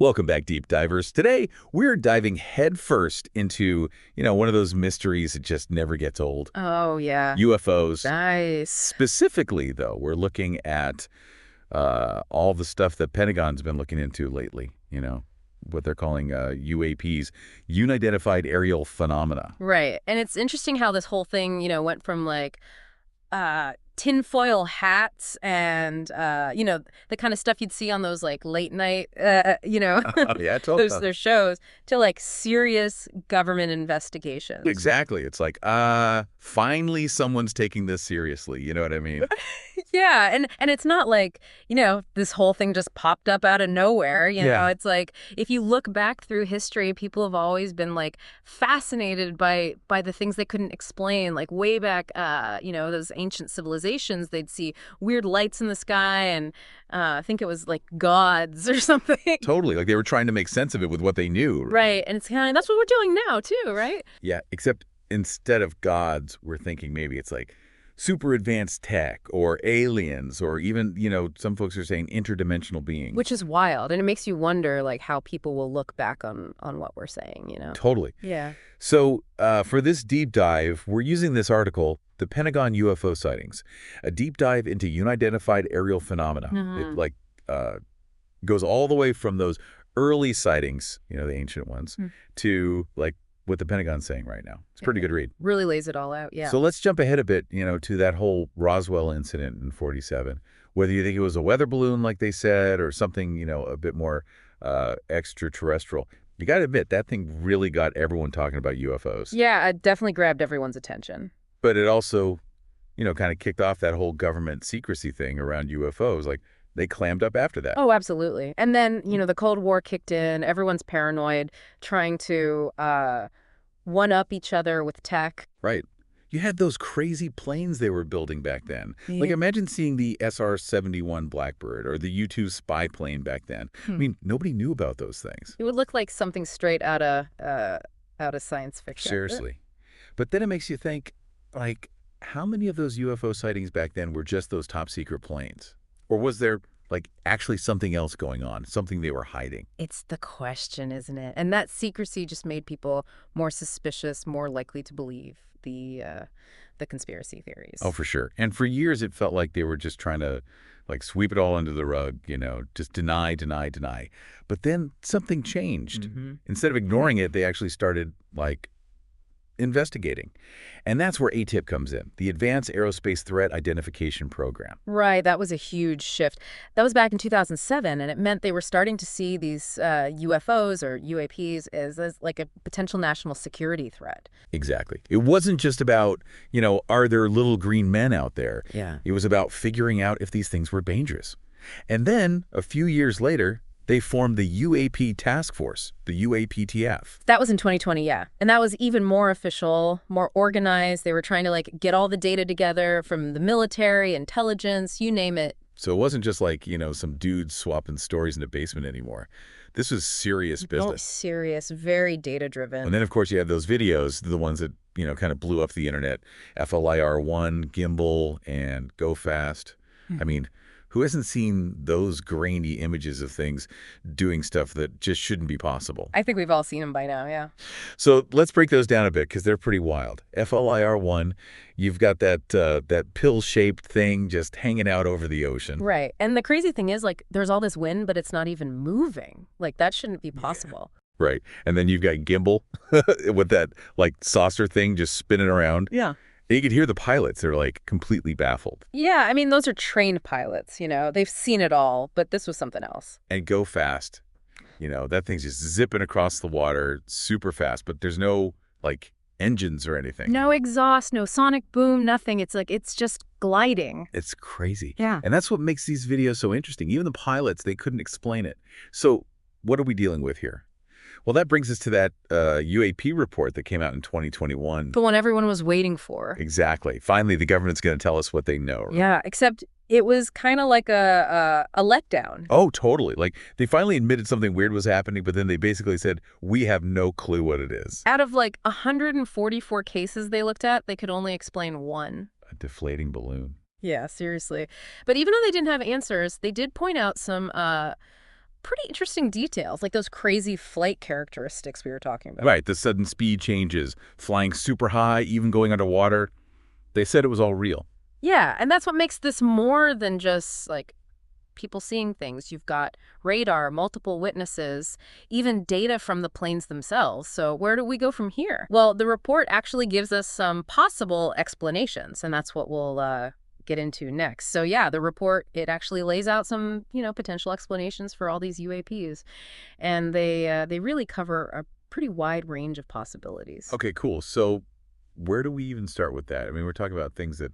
Welcome back, Deep Divers. Today, we're diving headfirst into, one of those mysteries that just never gets old. Oh, yeah. UFOs. Nice. Specifically, though, we're looking at all the stuff that Pentagon's been looking into lately, what they're calling UAPs, Unidentified Aerial Phenomena. Right. And it's interesting how this whole thing, went from tinfoil hats and, the kind of stuff you'd see on those late night, Yeah, totally. those shows to serious government investigations. Exactly. It's like, finally someone's taking this seriously. You know what I mean? Yeah. And it's not this whole thing just popped up out of nowhere. Yeah. It's like if you look back through history, people have always been fascinated by the things they couldn't explain. Like way back, those ancient civilizations, they'd see weird lights in the sky and I think it was gods or something. Totally. Like they were trying to make sense of it with what they knew. Right. And it's that's what we're doing now too, right? Yeah, except instead of gods, we're thinking maybe it's like super advanced tech or aliens or even, some folks are saying interdimensional beings. Which is wild. And it makes you wonder how people will look back on what we're saying, Totally. Yeah. So for this deep dive, we're using this article, The Pentagon UFO Sightings, a deep dive into unidentified aerial phenomena. It goes all the way from those early sightings, the ancient ones, to what the Pentagon's saying right now. It's a pretty good read. Really lays it all out, yeah. So let's jump ahead a bit, to that whole Roswell incident in '47. Whether you think it was a weather balloon, like they said, or something, a bit more extraterrestrial. You got to admit, that thing really got everyone talking about UFOs. Yeah, it definitely grabbed everyone's attention. But it also, kind of kicked off that whole government secrecy thing around UFOs. They clammed up after that. Oh, absolutely. And then, the Cold War kicked in. Everyone's paranoid, trying to one-up each other with tech. Right. You had those crazy planes they were building back then. Yeah. Imagine seeing the SR-71 Blackbird or the U-2 spy plane back then. I mean, nobody knew about those things. It would look like something straight out of science fiction. Seriously. But then it makes you think, how many of those UFO sightings back then were just those top-secret planes? Or was there, actually something else going on, something they were hiding? It's the question, isn't it? And that secrecy just made people more suspicious, more likely to believe the conspiracy theories. Oh, for sure. And for years, it felt like they were just trying to, sweep it all under the rug, just deny, deny, deny. But then something changed. Instead of ignoring it, they actually started, investigating. And that's where ATIP comes in, the Advanced Aerospace Threat Identification Program. Right. That was a huge shift. That was back in 2007, and it meant they were starting to see these UFOs or UAPs as a potential national security threat. Exactly. It wasn't just about, are there little green men out there? Yeah. It was about figuring out if these things were dangerous. And then, a few years later, they formed the UAP task force, the UAPTF. That was in 2020, yeah. And that was even more official, more organized. They were trying to get all the data together from the military, intelligence, you name it. So it wasn't just some dudes swapping stories in a basement anymore. This was serious business. Oh, serious, very data-driven. And then, of course, you had those videos, the ones that, kind of blew up the internet. FLIR-1, Gimbal, and Go Fast. I mean, who hasn't seen those grainy images of things doing stuff that just shouldn't be possible? I think we've all seen them by now, yeah. So let's break those down a bit because they're pretty wild. FLIR-1, you've got that pill-shaped thing just hanging out over the ocean. Right. And the crazy thing is, there's all this wind, but it's not even moving. That shouldn't be possible. Yeah. Right. And then you've got Gimbal with that, saucer thing just spinning around. Yeah. And you could hear the pilots. They're, completely baffled. Yeah, I mean, those are trained pilots, They've seen it all, but this was something else. And Go Fast. That thing's just zipping across the water super fast, but there's no, engines or anything. No exhaust, no sonic boom, nothing. It's just gliding. It's crazy. Yeah. And that's what makes these videos so interesting. Even the pilots, they couldn't explain it. So what are we dealing with here? Well, that brings us to that UAP report that came out in 2021. The one everyone was waiting for. Exactly. Finally, the government's going to tell us what they know. Right? Yeah, except it was kind of like a letdown. Oh, totally. They finally admitted something weird was happening, but then they basically said, we have no clue what it is. Out of 144 cases they looked at, they could only explain one. A deflating balloon. Yeah, seriously. But even though they didn't have answers, they did point out some pretty interesting details, like those crazy flight characteristics we were talking about. Right, the sudden speed changes, flying super high, even going underwater. They said it was all real. Yeah, and that's what makes this more than just, like, people seeing things. You've got radar, multiple witnesses, even data from the planes themselves. So where do we go from here? Well, the report actually gives us some possible explanations, and that's what we'll get into next. So yeah, the report, it actually lays out some, potential explanations for all these UAPs, and they really cover a pretty wide range of possibilities. Okay, cool. So where do we even start with that? I mean, we're talking about things that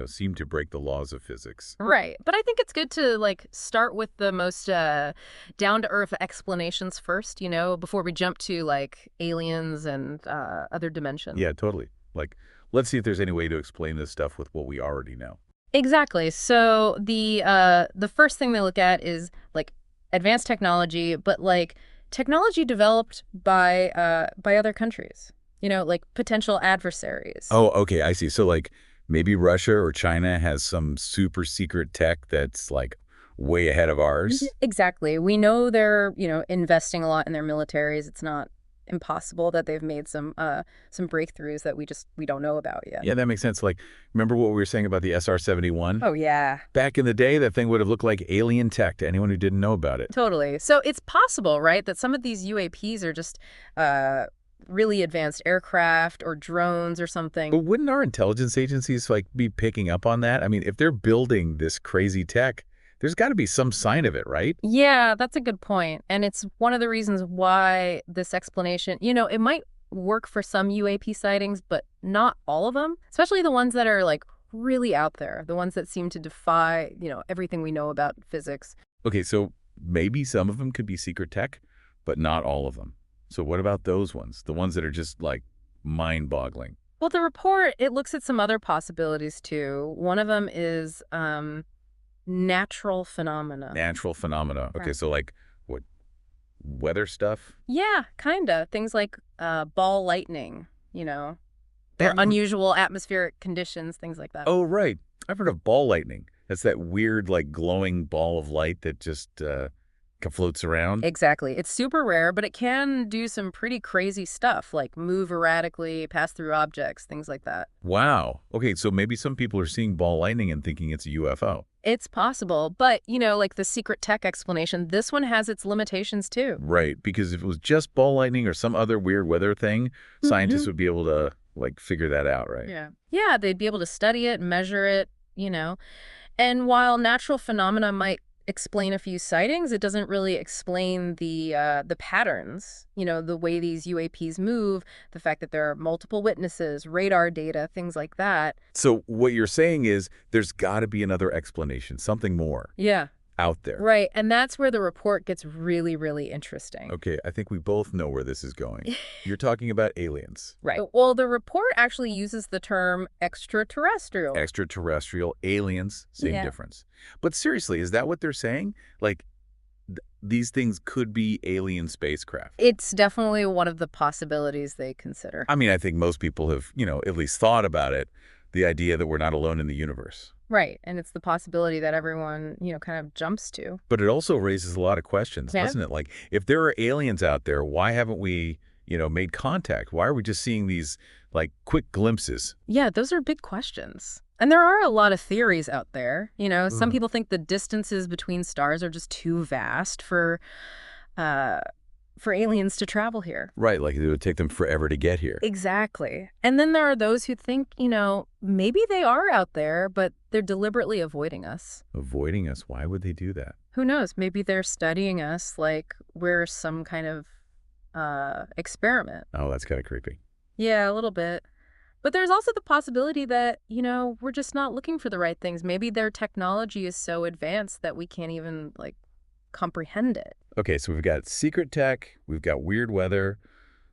seem to break the laws of physics. Right. But I think it's good to, like, start with the most down-to-earth explanations first, before we jump to, like, aliens and other dimensions. Yeah, totally. Like, let's see if there's any way to explain this stuff with what we already know. Exactly. So the first thing they look at is, like, advanced technology, but, like, technology developed by other countries, like potential adversaries. Oh, okay, I see. So, like, maybe Russia or China has some super secret tech that's, like, way ahead of ours? Exactly. We know they're, investing a lot in their militaries. It's not impossible that they've made some breakthroughs that we don't know about yet. Yeah, that makes sense. Like, remember what we were saying about the SR-71? Oh, yeah. Back in the day, that thing would have looked like alien tech to anyone who didn't know about it. Totally. So it's possible, right, that some of these UAPs are just really advanced aircraft or drones or something. But wouldn't our intelligence agencies, like, be picking up on that? I mean, if they're building this crazy tech, there's got to be some sign of it, right? Yeah, that's a good point. And it's one of the reasons why this explanation, it might work for some UAP sightings, but not all of them, especially the ones that are, like, really out there, the ones that seem to defy, everything we know about physics. Okay, so maybe some of them could be secret tech, but not all of them. So what about those ones, the ones that are just, like, mind-boggling? Well, the report, it looks at some other possibilities, too. One of them is natural phenomena. Natural phenomena. Okay, Right. so, like, what, weather stuff? Yeah, kind of. Things like ball lightning, or That- unusual atmospheric conditions, things like that. Oh, right. I've heard of ball lightning. That's that weird, like, glowing ball of light that just floats around. Exactly. It's super rare, but it can do some pretty crazy stuff, like move erratically, pass through objects, things like that. Wow. Okay, so maybe some people are seeing ball lightning and thinking it's a UFO. It's possible, but, like the secret tech explanation, this one has its limitations, too. Right, because if it was just ball lightning or some other weird weather thing, scientists would be able to, like, figure that out, right? Yeah. Yeah, they'd be able to study it, measure it, And while natural phenomena might explain a few sightings, it doesn't really explain the patterns, the way these UAPs move, the fact that there are multiple witnesses, radar data, things like that. So what you're saying is there's got to be another explanation, something more Yeah. out there. Right. And that's where the report gets really, really interesting. Okay, I think we both know where this is going. You're talking about aliens. Right. Well, the report actually uses the term extraterrestrial. Extraterrestrial, aliens, same Yeah. difference. But seriously, is that what they're saying? Like, these things could be alien spacecraft. It's definitely one of the possibilities they consider. I mean, I think most people have, at least thought about it, the idea that we're not alone in the universe. Right. And it's the possibility that everyone, kind of jumps to. But it also raises a lot of questions, doesn't it? Like, if there are aliens out there, why haven't we, made contact? Why are we just seeing these, like, quick glimpses? Yeah, those are big questions. And there are a lot of theories out there. Some people think the distances between stars are just too vast for aliens to travel here. Right, like it would take them forever to get here. Exactly. And then there are those who think, maybe they are out there, but they're deliberately avoiding us. Avoiding us? Why would they do that? Who knows? Maybe they're studying us like we're some kind of experiment. Oh, that's kind of creepy. Yeah, a little bit. But there's also the possibility that, we're just not looking for the right things. Maybe their technology is so advanced that we can't even, like, comprehend it. Okay, so we've got secret tech, we've got weird weather,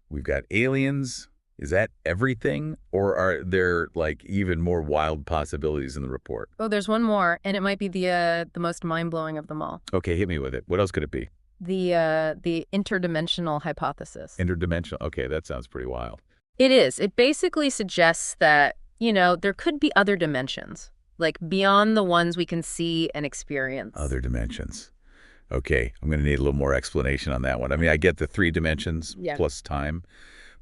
we've got aliens. Is that everything? Or are there, like, even more wild possibilities in the report? Oh, there's one more, and it might be the most mind-blowing of them all. Okay, hit me with it. What else could it be? The interdimensional hypothesis. Interdimensional. Okay, that sounds pretty wild. It is. It basically suggests that, there could be other dimensions, like beyond the ones we can see and experience. Other dimensions. Okay, I'm going to need a little more explanation on that one. I mean, I get the 3 dimensions plus time,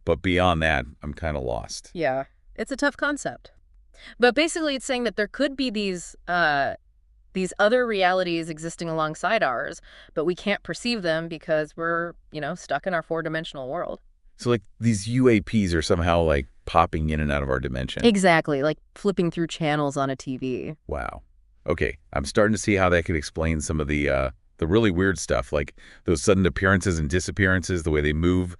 but beyond that, I'm kind of lost. Yeah, it's a tough concept. But basically, it's saying that there could be these other realities existing alongside ours, but we can't perceive them because we're, stuck in our 4-dimensional world. So, like, these UAPs are somehow, like, popping in and out of our dimension. Exactly, like flipping through channels on a TV. Wow. Okay, I'm starting to see how that could explain some of the really weird stuff, like those sudden appearances and disappearances, the way they move,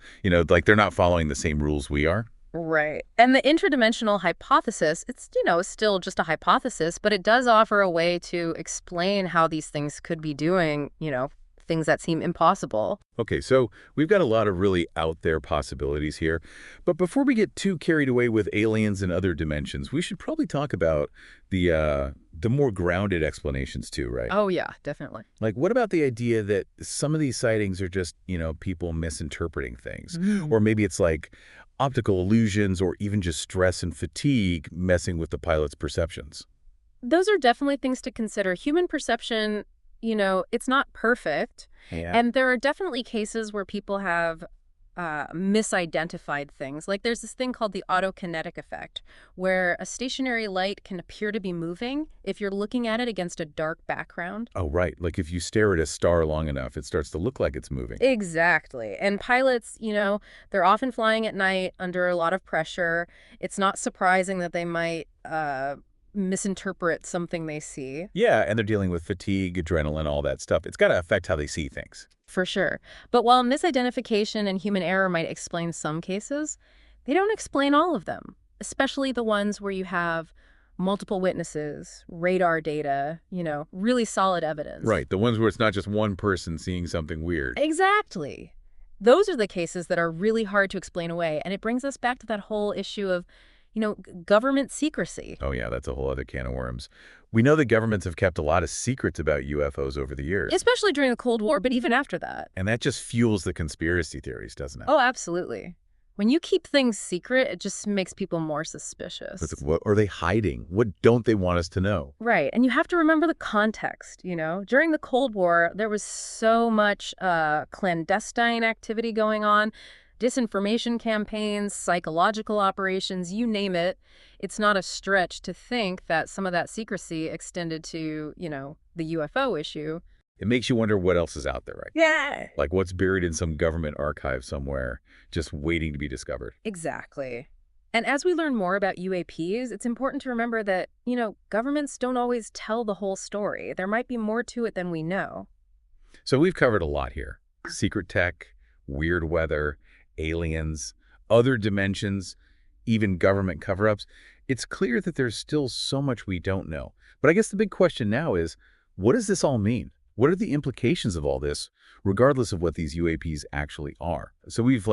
like they're not following the same rules we are. Right. And the interdimensional hypothesis, it's, still just a hypothesis, but it does offer a way to explain how these things could be doing, things that seem impossible. Okay, so we've got a lot of really out there possibilities here. But before we get too carried away with aliens and other dimensions, we should probably talk about the more grounded explanations too, right? Oh, yeah, definitely. Like, what about the idea that some of these sightings are just, people misinterpreting things? Or maybe it's like optical illusions or even just stress and fatigue messing with the pilot's perceptions. Those are definitely things to consider. Human perception, it's not perfect. Yeah. And there are definitely cases where people have misidentified things. Like there's this thing called the autokinetic effect, where a stationary light can appear to be moving if you're looking at it against a dark background. Oh, right. Like if you stare at a star long enough, it starts to look like it's moving. Exactly. And pilots, they're often flying at night under a lot of pressure. It's not surprising that they might misinterpret something they see. Yeah, and they're dealing with fatigue, adrenaline, all that stuff. It's got to affect how they see things. For sure. But while misidentification and human error might explain some cases, they don't explain all of them, especially the ones where you have multiple witnesses, radar data, really solid evidence. Right, the ones where it's not just one person seeing something weird. Exactly. Those are the cases that are really hard to explain away. And it brings us back to that whole issue of government secrecy. Oh, yeah, that's a whole other can of worms. We know that governments have kept a lot of secrets about UFOs over the years. Especially during the Cold War, but even after that. And that just fuels the conspiracy theories, doesn't it? Oh, absolutely. When you keep things secret, it just makes people more suspicious. It's like, what are they hiding? What don't they want us to know? Right. And you have to remember the context, During the Cold War, there was so much clandestine activity going on. Disinformation campaigns, psychological operations, you name it. It's not a stretch to think that some of that secrecy extended to, the UFO issue. It makes you wonder what else is out there, right? Yeah. Like what's buried in some government archive somewhere, just waiting to be discovered. Exactly. And as we learn more about UAPs, it's important to remember that, governments don't always tell the whole story. There might be more to it than we know. So we've covered a lot here. Secret tech, weird weather, aliens, other dimensions, even government cover-ups. It's clear that there's still so much we don't know. But I guess the big question now is, what does this all mean? What are the implications of all this, regardless of what these UAPs actually are? So we've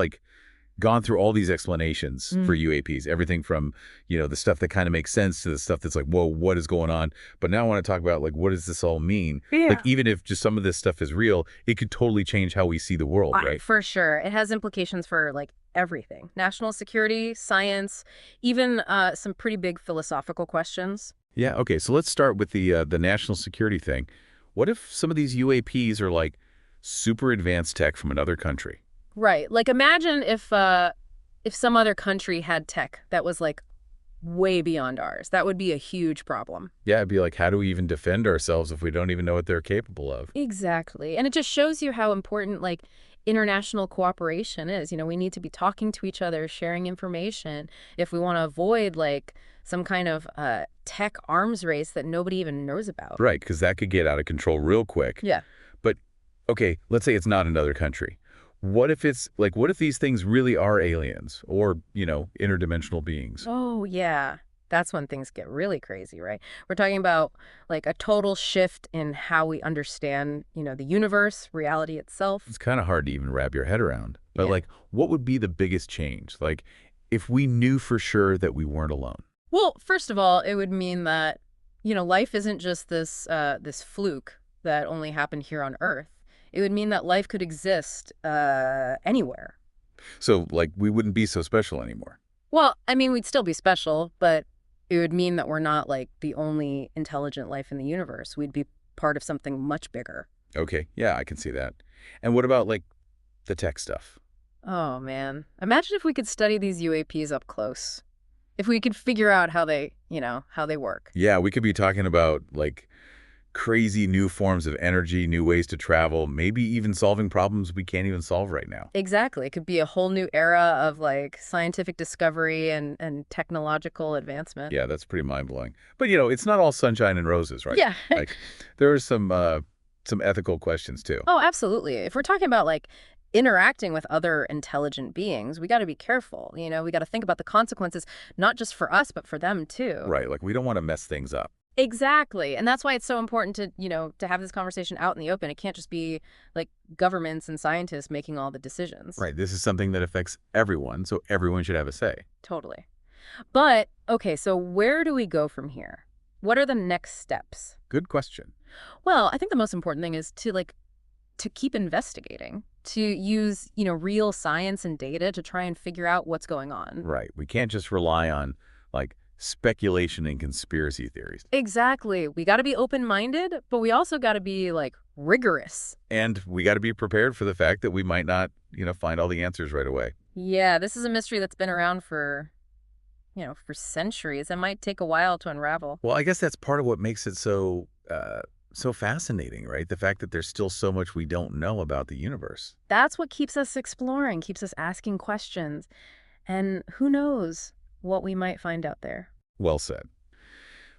gone through all these explanations for UAPs, everything from, the stuff that kind of makes sense to the stuff that's like, whoa, what is going on? But now I want to talk about what does this all mean? Yeah. Like even if just some of this stuff is real, it could totally change how we see the world, right? For sure. It has implications for everything. National security, science, even some pretty big philosophical questions. Yeah, okay. So let's start with the national security thing. What if some of these UAPs are super advanced tech from another country? Right. Imagine if some other country had tech that was way beyond ours. That would be a huge problem. Yeah, it'd be like, how do we even defend ourselves if we don't even know what they're capable of? Exactly. And it just shows you how important international cooperation is. We need to be talking to each other, sharing information if we want to avoid some kind of tech arms race that nobody even knows about. Right, because that could get out of control real quick. Yeah. But, okay, let's say it's not another country. What if it's what if these things really are aliens or, interdimensional beings? Oh, yeah. That's when things get really crazy, right? We're talking about a total shift in how we understand, the universe, reality itself. It's kind of hard to even wrap your head around. But Yeah. What would be the biggest change? If we knew for sure that we weren't alone? Well, first of all, it would mean that, life isn't just this fluke that only happened here on Earth. It would mean that life could exist anywhere. So, we wouldn't be so special anymore. Well, I mean, we'd still be special, but it would mean that we're not the only intelligent life in the universe. We'd be part of something much bigger. Okay, yeah, I can see that. And what about, like, the tech stuff? Oh, man. Imagine if we could study these UAPs up close. If we could figure out how they, how they work. Yeah, we could be talking about, like, crazy new forms of energy, new ways to travel, maybe even solving problems we can't even solve right now. Exactly. It could be a whole new era of like scientific discovery and technological advancement. Yeah, that's pretty mind-blowing. But, it's not all sunshine and roses, right? Yeah. Like, there are some ethical questions, too. Oh, absolutely. If we're talking about like interacting with other intelligent beings, we got to be careful. We got to think about the consequences, not just for us, but for them too. Right, like, we don't want to mess things up. Exactly. And that's why it's so important to, to have this conversation out in the open. It can't just be like governments and scientists making all the decisions. Right, this is something that affects everyone, so everyone should have a say. Totally. But, okay, so where do we go from here? What are the next steps? Good question. Well, I think the most important thing is to keep investigating, to use, real science and data to try and figure out what's going on. Right, we can't just rely on, like, speculation and conspiracy theories. Exactly. We got to be open-minded, but we also got to be, like, rigorous. And we got to be prepared for the fact that we might not, find all the answers right away. Yeah, this is a mystery that's been around for centuries. It might take a while to unravel. Well, I guess that's part of what makes it so fascinating, right? The fact that there's still so much we don't know about the universe. That's what keeps us exploring, keeps us asking questions. And who knows what we might find out there. Well said.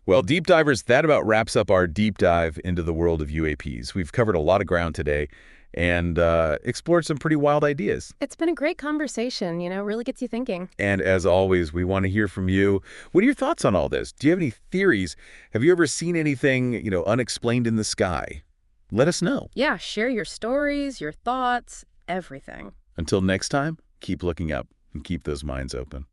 Well, deep divers, that about wraps up our deep dive into the world of UAPs. We've covered a lot of ground today and explored some pretty wild ideas. It's been a great conversation, really gets you thinking. And as always, we want to hear from you. What are your thoughts on all this? Do you have any theories? Have you ever seen anything, unexplained in the sky? Let us know. Yeah, share your stories, your thoughts, everything. Until next time, keep looking up and keep those minds open.